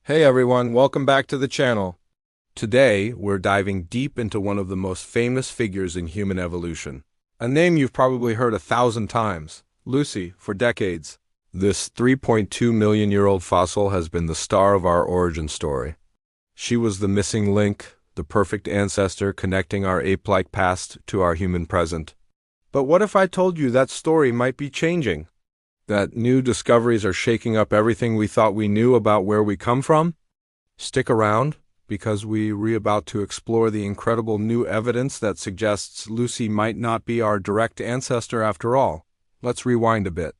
Hey everyone, welcome back to the channel. Today, we're diving deep into one of the most famous figures in human evolution. A name you've probably heard 1,000 times, Lucy, for decades. This 3.2 million year old fossil has been the star of our origin story. She was the missing link, the perfect ancestor connecting our ape-like past to our human present. But what if I told you that story might be changing? That new discoveries are shaking up everything we thought we knew about where we come from? Stick around, because we're about to explore the incredible new evidence that suggests Lucy might not be our direct ancestor after all. Let's rewind a bit.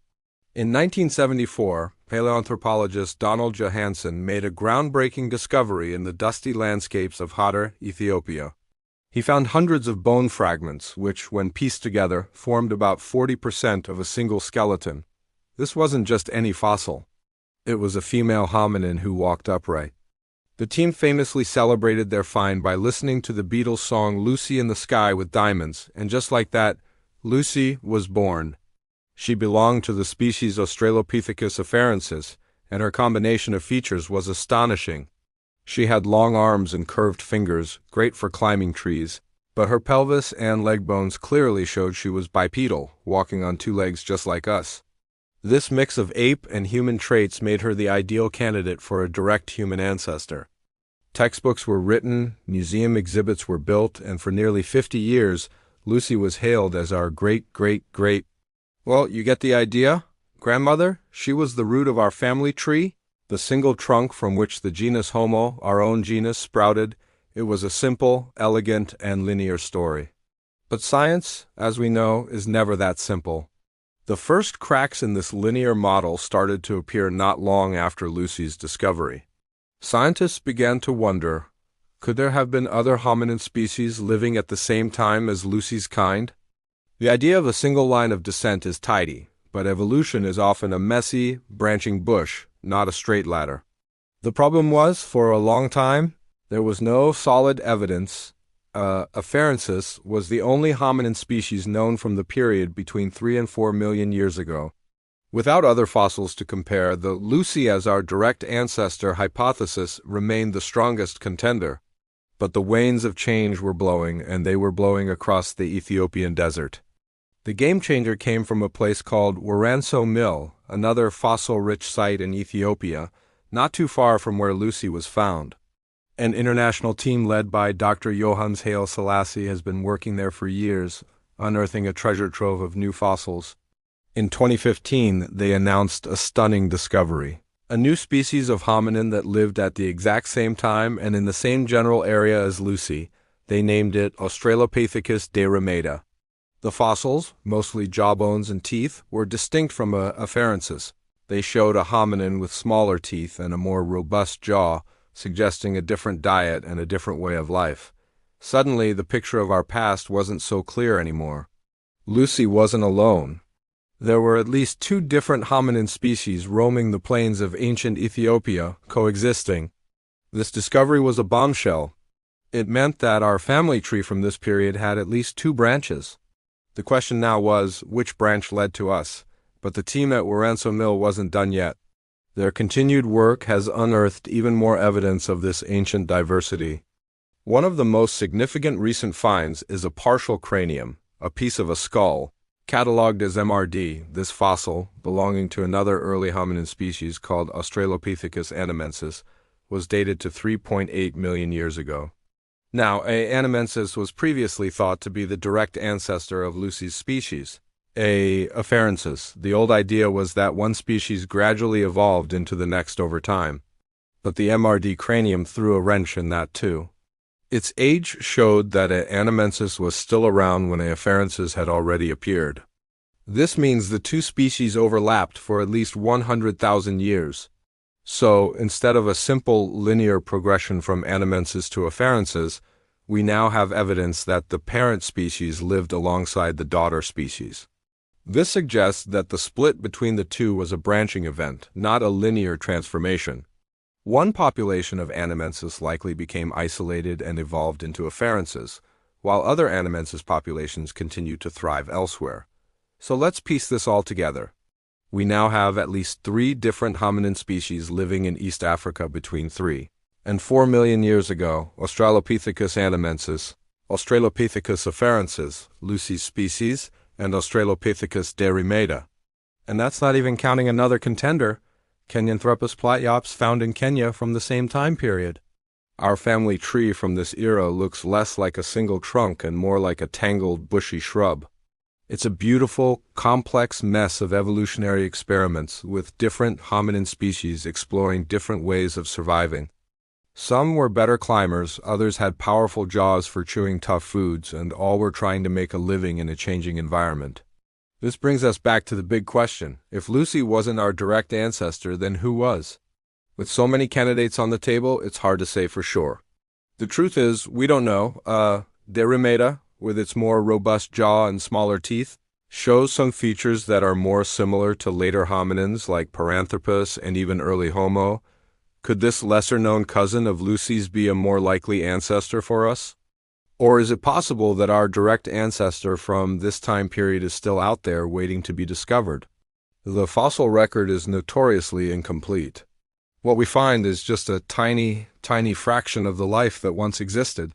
In 1974, paleoanthropologist Donald Johanson made a groundbreaking discovery in the dusty landscapes of Hadar, Ethiopia. He found hundreds of bone fragments, which, when pieced together, formed about 40% of a single skeleton. This wasn't just any fossil. It was a female hominin who walked upright. The team famously celebrated their find by listening to the Beatles' song Lucy in the Sky with Diamonds, and just like that, Lucy was born. She belonged to the species Australopithecus afarensis, and her combination of features was astonishing. She had long arms and curved fingers, great for climbing trees, but her pelvis and leg bones clearly showed she was bipedal, walking on two legs just like us. This mix of ape and human traits made her the ideal candidate for a direct human ancestor. Textbooks were written, museum exhibits were built, and for nearly 50 years, Lucy was hailed as our great-great-great. Well, you get the idea? Grandmother, she was the root of our family tree, the single trunk from which the genus Homo, our own genus, sprouted. It was a simple, elegant, and linear story. But science, as we know, is never that simple. The first cracks in this linear model started to appear not long after Lucy's discovery. Scientists began to wonder, could there have been other hominin species living at the same time as Lucy's kind? The idea of a single line of descent is tidy, but evolution is often a messy, branching bush, not a straight ladder. The problem was, for a long time, there was no solid evidence. Afarensis was the only hominin species known from the period between 3 and 4 million years ago. Without other fossils to compare, the Lucy as our direct ancestor hypothesis remained the strongest contender. But the winds of change were blowing, and they were blowing across the Ethiopian desert. The game changer came from a place called Woranso Mill, another fossil-rich site in Ethiopia, not too far from where Lucy was found. An international team led by Dr. Johannes Haile Selassie has been working there for years, unearthing a treasure trove of new fossils. In 2015, they announced a stunning discovery. A new species of hominin that lived at the exact same time and in the same general area as Lucy. They named it Australopithecus deiremata. The fossils, mostly jawbones and teeth, were distinct from afarensis. They showed a hominin with smaller teeth and a more robust jaw, suggesting a different diet and a different way of life. Suddenly, the picture of our past wasn't so clear anymore. Lucy wasn't alone. There were at least 2 different hominin species roaming the plains of ancient Ethiopia, coexisting. This discovery was a bombshell. It meant that our family tree from this period had at least 2 branches. The question now was, which branch led to us? But the team at Woranso Mill wasn't done yet. Their continued work has unearthed even more evidence of this ancient diversity. One of the most significant recent finds is a partial cranium, a piece of a skull. Catalogued as MRD, this fossil, belonging to another early hominin species called Australopithecus anamensis, was dated to 3.8 million years ago. Now, A. anamensis was previously thought to be the direct ancestor of Lucy's species. A. afarensis. The old idea was that one species gradually evolved into the next over time. But the MRD cranium threw a wrench in that too. Its age showed that A. anamensis was still around when A. afarensis had already appeared. This means the 2 species overlapped for at least 100,000 years. So, instead of a simple linear progression from anamensis to afarensis, we now have evidence that the parent species lived alongside the daughter species. This suggests that the split between the 2 was a branching event, not a linear transformation. One population of anamensis likely became isolated and evolved into afarensis, while other anamensis populations continued to thrive elsewhere. So let's piece this all together. We now have at least 3 different hominin species living in East Africa between 3 and 4 million years ago: Australopithecus anamensis, Australopithecus afarensis, Lucy's species, and Australopithecus derrimata. And that's not even counting another contender, Kenyanthropus platyops, found in Kenya from the same time period. Our family tree from this era looks less like a single trunk and more like a tangled, bushy shrub. It's a beautiful, complex mess of evolutionary experiments with different hominin species exploring different ways of surviving. Some were better climbers, others had powerful jaws for chewing tough foods, and all were trying to make a living in a changing environment. This brings us back to the big question. If Lucy wasn't our direct ancestor, then who was? With so many candidates on the table, it's hard to say for sure. The truth is, we don't know. Derrimata, with its more robust jaw and smaller teeth, shows some features that are more similar to later hominins like Paranthropus and even early Homo. Could this lesser-known cousin of Lucy's be a more likely ancestor for us? Or is it possible that our direct ancestor from this time period is still out there waiting to be discovered? The fossil record is notoriously incomplete. What we find is just a tiny, tiny fraction of the life that once existed.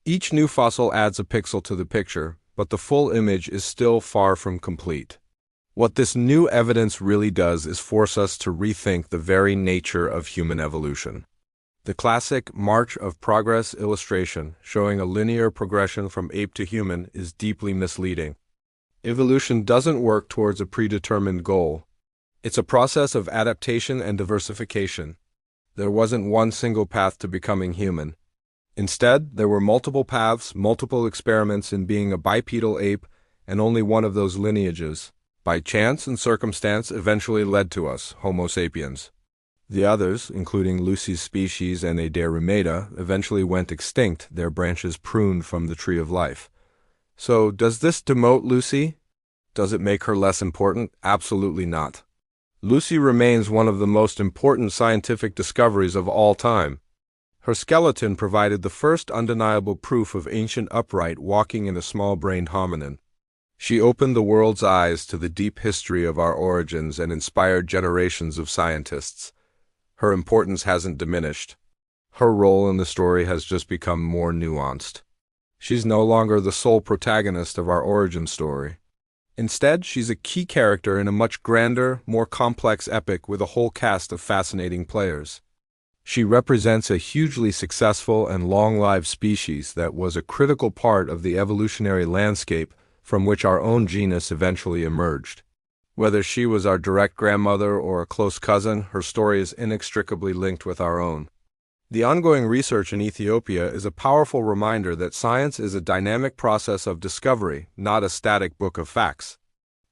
Each new fossil adds a pixel to the picture, but the full image is still far from complete. What this new evidence really does is force us to rethink the very nature of human evolution. The classic March of Progress illustration, showing a linear progression from ape to human, is deeply misleading. Evolution doesn't work towards a predetermined goal. It's a process of adaptation and diversification. There wasn't one single path to becoming human. Instead, there were multiple paths, multiple experiments in being a bipedal ape, and only one of those lineages, by chance and circumstance, eventually led to us, Homo sapiens. The others, including Lucy's species and a derrimata, eventually went extinct, their branches pruned from the tree of life. So, does this demote Lucy? Does it make her less important? Absolutely not. Lucy remains one of the most important scientific discoveries of all time. Her skeleton provided the first undeniable proof of ancient upright walking in a small-brained hominin. She opened the world's eyes to the deep history of our origins and inspired generations of scientists. Her importance hasn't diminished. Her role in the story has just become more nuanced. She's no longer the sole protagonist of our origin story. Instead, she's a key character in a much grander, more complex epic with a whole cast of fascinating players. She represents a hugely successful and long-lived species that was a critical part of the evolutionary landscape from which our own genus eventually emerged. Whether she was our direct grandmother or a close cousin, her story is inextricably linked with our own. The ongoing research in Ethiopia is a powerful reminder that science is a dynamic process of discovery, not a static book of facts.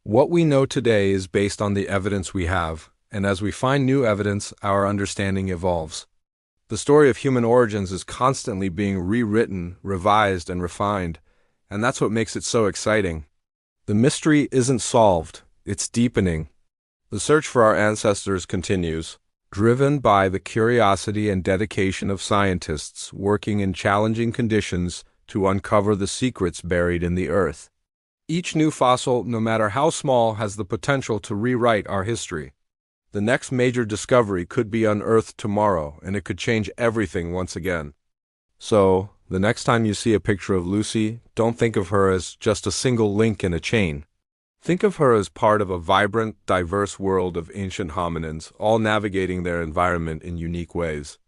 What we know today is based on the evidence we have, and as we find new evidence, our understanding evolves. The story of human origins is constantly being rewritten, revised, and refined, and that's what makes it so exciting. The mystery isn't solved, it's deepening. The search for our ancestors continues, driven by the curiosity and dedication of scientists working in challenging conditions to uncover the secrets buried in the earth. Each new fossil, no matter how small, has the potential to rewrite our history. The next major discovery could be unearthed tomorrow, and it could change everything once again. So, the next time you see a picture of Lucy, don't think of her as just a single link in a chain. Think of her as part of a vibrant, diverse world of ancient hominins, all navigating their environment in unique ways.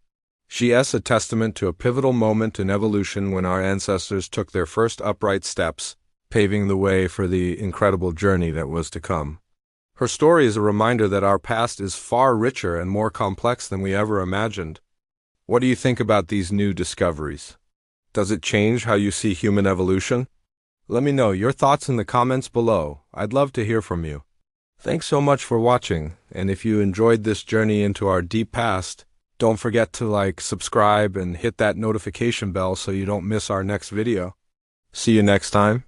She is a testament to a pivotal moment in evolution when our ancestors took their first upright steps, paving the way for the incredible journey that was to come. Her story is a reminder that our past is far richer and more complex than we ever imagined. What do you think about these new discoveries? Does it change how you see human evolution? Let me know your thoughts in the comments below. I'd love to hear from you. Thanks so much for watching, and if you enjoyed this journey into our deep past, don't forget to like, subscribe, and hit that notification bell so you don't miss our next video. See you next time.